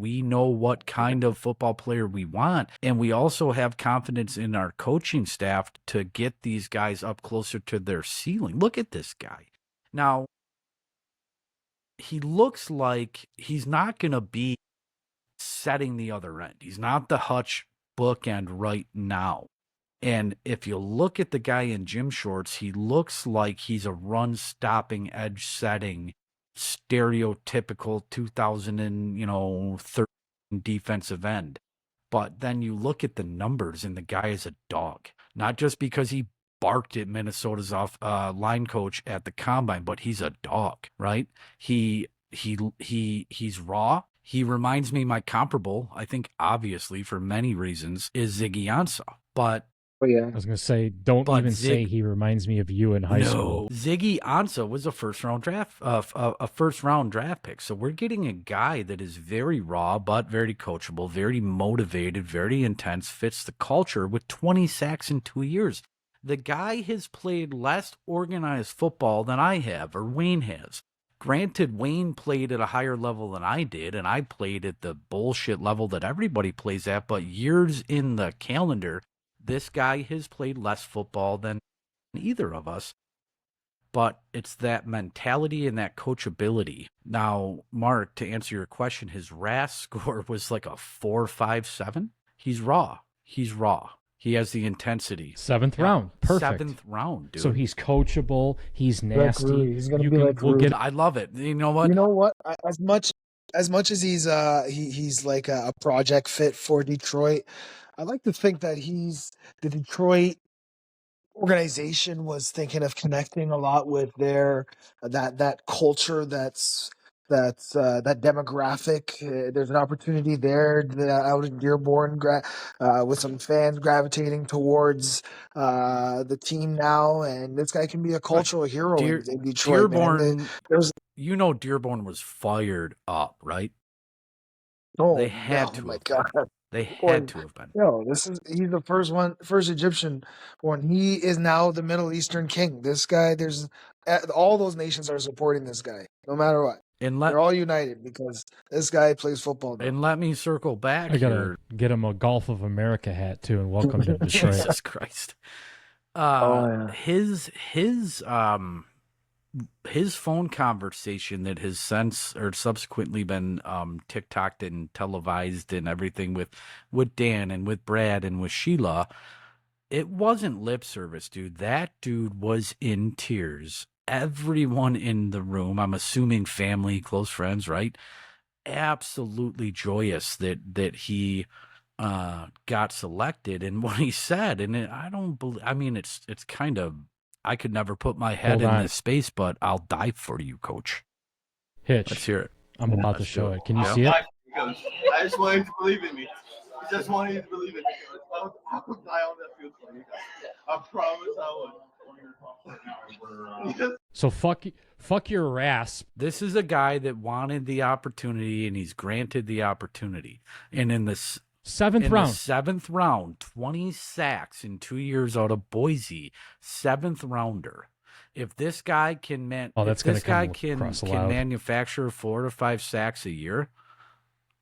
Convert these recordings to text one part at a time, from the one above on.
We know what kind of football player we want. And we also have confidence in our coaching staff to get these guys up closer to their ceiling. Look at this guy. Now, he looks like he's not going to be setting the other end. He's not the Hutch bookend right now. And if you look at the guy in gym shorts, he looks like he's a run-stopping, edge-setting, stereotypical 2013 defensive end. But then you look at the numbers, and the guy is a dog. Not just because he barked at Minnesota's line coach at the combine, but he's a dog, right? He's raw. He reminds me, my comparable, I think obviously for many reasons, is Ziggy Ansah. But I was going to say, don't even say he reminds me of you in high school. Ziggy Ansah was a first round draft pick. So we're getting a guy that is very raw, but very coachable, very motivated, very intense, fits the culture with 20 sacks in 2 years. The guy has played less organized football than I have, or Wayne has. Granted, Wayne played at a higher level than I did, and I played at the bullshit level that everybody plays at, but years in the calendar, this guy has played less football than either of us. But it's that mentality and that coachability. Now, Mark, to answer your question, his RAS score was like a 4.57. He's raw. He has the intensity. Seventh round. Perfect. 7th round, dude. So he's coachable. He's nasty. He's going to be like Rudy. I love it. You know what? As much as he's like a project fit for Detroit, I like to think that the Detroit organization was thinking of connecting a lot with their that culture that demographic. There's an opportunity there out in Dearborn with some fans gravitating towards the team now, and this guy can be a cultural hero in Detroit. Dearborn, Dearborn was fired up, right? Oh, they had to. My God. They had to have been. He's the first Egyptian born. He is now the Middle Eastern king. This guy, all those nations are supporting this guy, no matter what. They're all united because this guy plays football now. And let me circle back. I gotta get him a Golf of America hat too, and welcome to Detroit. Jesus Christ. His phone conversation that has since or subsequently been TikToked and televised and everything with Dan and with Brad and with Sheila, it wasn't lip service, dude. That dude was in tears. Everyone in the room, I'm assuming family, close friends, right? Absolutely joyous that he got selected. And what he said, and it's kind of, I could never put my head in this space, but I'll die for you, Coach. Hitch. Let's hear it. I'm about to show it. Can you see it? I just want him to believe in me. I just want him to believe in me. I would die on that field for you guys. I promise I would. So fuck your rasp. This is a guy that wanted the opportunity, and he's granted the opportunity. And in this seventh round, 20 sacks in 2 years out of Boise, 7th rounder. If this guy can manufacture 4 to 5 sacks a year,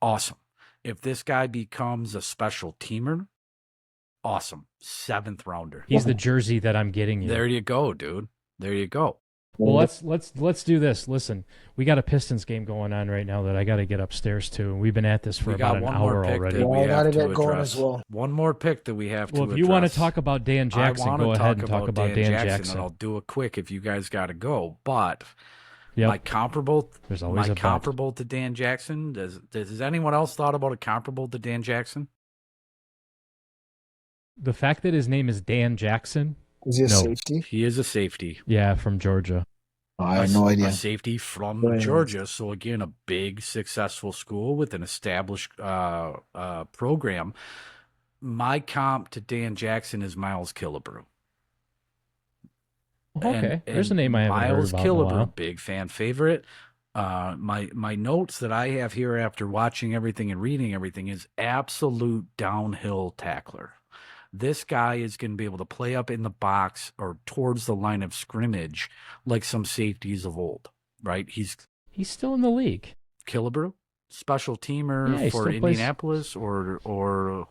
awesome. If this guy becomes a special teamer, awesome. 7th rounder. He's the jersey that I'm getting you. There you go, dude. There you go. Well, let's do this. Listen, we got a Pistons game going on right now that I got to get upstairs to, and we've been at this for about an hour already. I got to get going as well. One more pick that we have to address. Well, if you want to talk about Dan Jackson, go ahead and talk about Dan Jackson. And I'll do it quick if you guys got to go. But yep. my comparable to Dan Jackson. Does anyone else thought about a comparable to Dan Jackson? The fact that his name is Dan Jackson. Is he a safety? He is a safety. Yeah, from Georgia. I have no idea. A safety from Georgia. So, again, a big, successful school with an established program. My comp to Dan Jackson is Miles Killebrew. Okay, there's a name I haven't heard about. Miles Killebrew, big fan favorite. My notes that I have here after watching everything and reading everything is absolute downhill tackler. This guy is going to be able to play up in the box or towards the line of scrimmage like some safeties of old, right? He's still in the league. Killebrew? special teamer Yeah, he for still plays- Indianapolis or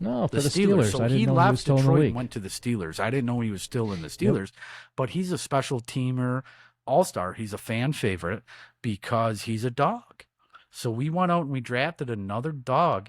No, for the the Steelers. Steelers. So I didn't he know he was left still in the Detroit league. and went to the Steelers. I didn't know he was still in the Steelers, but he's a special teamer all-star. He's a fan favorite because he's a dog. So we went out and we drafted another dog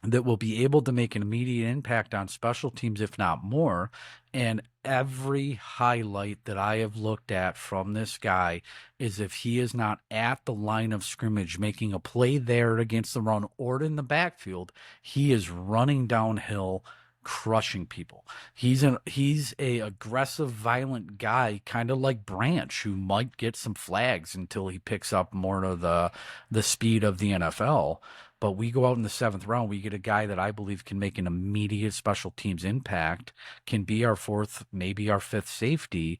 that will be able to make an immediate impact on special teams, if not more. And every highlight that I have looked at from this guy is if he is not at the line of scrimmage making a play there against the run or in the backfield, he is running downhill, crushing people. He's a aggressive, violent guy, kind of like Branch, who might get some flags until he picks up more of the speed of the NFL. But we go out in the 7th round, we get a guy that I believe can make an immediate special teams impact, can be our 4th, maybe our 5th safety,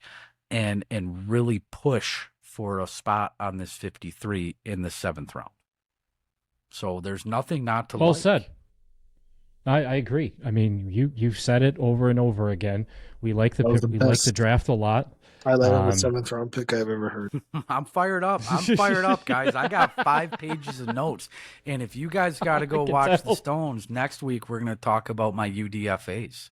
and really push for a spot on this 53 in the 7th round. So there's nothing not to like. Well said. I agree. I mean, you've said it over and over again. We like the draft a lot. I like the 7th round pick I've ever heard. I'm fired up. I'm fired up, guys. I got 5 pages of notes. And if you guys got to go watch the Stones, next week we're going to talk about my UDFAs.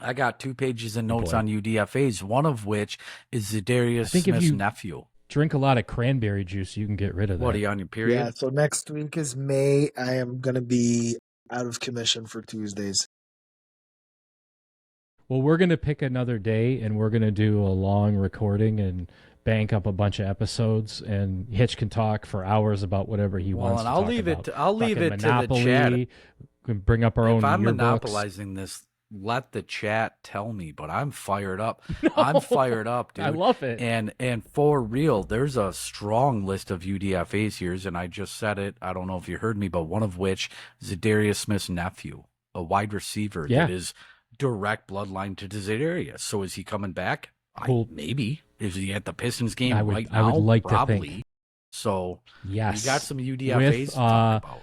I got 2 pages of notes on UDFAs, one of which is Zadarius Smith's nephew. Drink a lot of cranberry juice, you can get rid of that. What, are you on your period? Yeah, so next week is May. I am going to be out of commission for Tuesdays. Well, we're going to pick another day, and we're going to do a long recording and bank up a bunch of episodes, and Hitch can talk for hours about whatever he wants to talk about. I'll leave it to the chat. We can bring up our own yearbooks. If I'm monopolizing this, let the chat tell me, but I'm fired up. No, I'm fired up, dude. I love it. And for real, there's a strong list of UDFAs here, and I just said it. I don't know if you heard me, but one of which, Zadarius Smith's nephew, a wide receiver that is direct bloodline to Zadarius. So is he coming back? Cool. Maybe. Is he at the Pistons game right now? I would like Probably. to think. So yes, we got some UDFAs with, to talk about.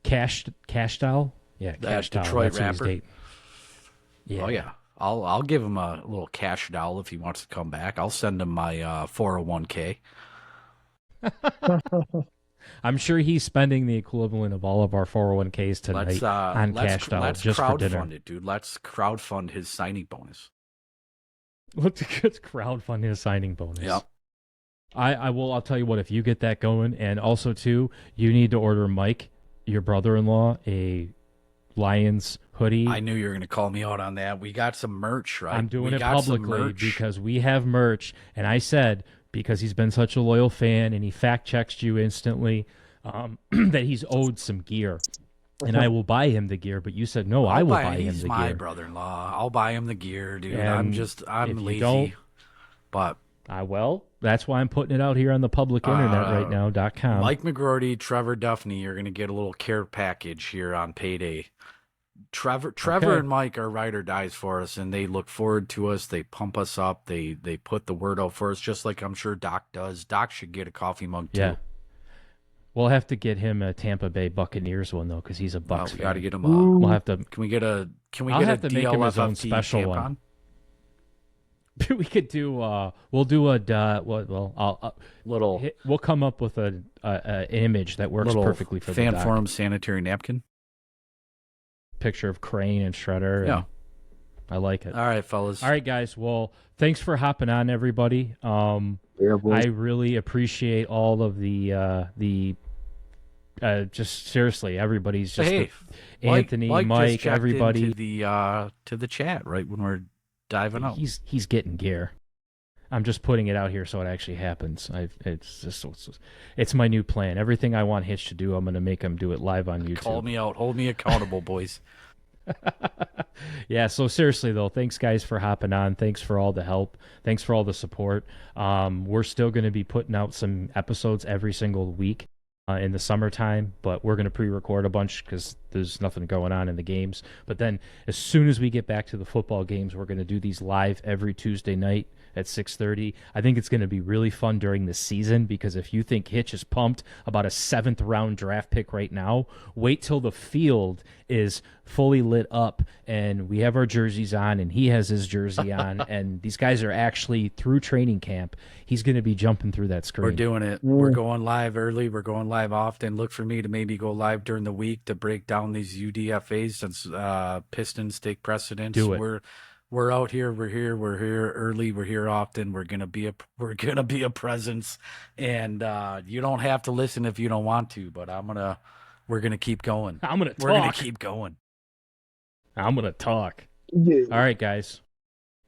Cash Doll? Yeah, Cash Doll. Detroit That's rapper. Yeah. Oh yeah. I'll give him a little cash doll if he wants to come back. I'll send him my 401k. I'm sure he's spending the equivalent of all of our 401ks tonight on cash doll just for dinner. Let's crowdfund it, dude. Let's crowdfund his signing bonus. Let's crowdfund his signing bonus. Yep. I'll tell you what, if you get that going, and also too, you need to order Mike, your brother-in-law, a Lions hoodie. I knew you were going to call me out on that. We got some merch, right? I'm doing it publicly because we have merch, and I said, because he's been such a loyal fan and he fact-checked you instantly, that he's owed some gear. And I will buy him the gear, but you said, no, I will buy him the gear. He's my brother-in-law. I'll buy him the gear, dude. And I'm lazy. But that's why I'm putting it out here on the public internet right now.com. Mike McGroarty, Trevor Duffney, you're going to get a little care package here on payday. Trevor and Mike are ride or dies for us, and they look forward to us. They pump us up. They put the word out for us, just like I'm sure Doc does. Doc should get a coffee mug too. Yeah. We'll have to get him a Tampa Bay Buccaneers one though, because he's a Bucs fan. We got to get him. We'll have to. Can we get a make him his own special one. We could do. We'll do a. We'll come up with an image that works perfectly for fan the doc. forum sanitary napkin. Picture of Crane and Shredder. Yeah. I like it. All right, fellas. All right, guys. Well, thanks for hopping on, everybody. I really appreciate all of the just seriously, everybody's just Anthony, Mike, everybody to the chat right when we're diving out. He's getting gear. I'm just putting it out here so it actually happens. It's my new plan. Everything I want Hitch to do, I'm going to make him do it live on YouTube. Call me out. Hold me accountable, boys. Yeah, so seriously, though, thanks, guys, for hopping on. Thanks for all the help. Thanks for all the support. We're still going to be putting out some episodes every single week in the summertime, but we're going to pre-record a bunch because there's nothing going on in the games. But then as soon as we get back to the football games, we're going to do these live every Tuesday night at 6:30. I think it's going to be really fun during the season, because if you think Hitch is pumped about a 7th round draft pick right now, wait till the field is fully lit up and we have our jerseys on and he has his jersey on and these guys are actually through training camp. He's going to be jumping through that screen. We're doing it. We're going live early. We're going live often. Look for me to maybe go live during the week to break down these UDFAs since Pistons take precedence. Do it. We're out here. We're here early. We're here often. We're gonna be a presence, and you don't have to listen if you don't want to. But we're gonna keep going. We're gonna keep going. I'm gonna talk. Yeah. All right, guys.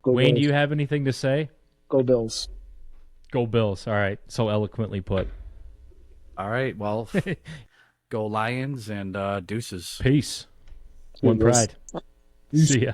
Go Wayne, Bills. do you have anything to say? Go Bills. Go Bills. All right. So eloquently put. All right. Well, go Lions and deuces. Peace. Yeah, One Bills. pride. See ya.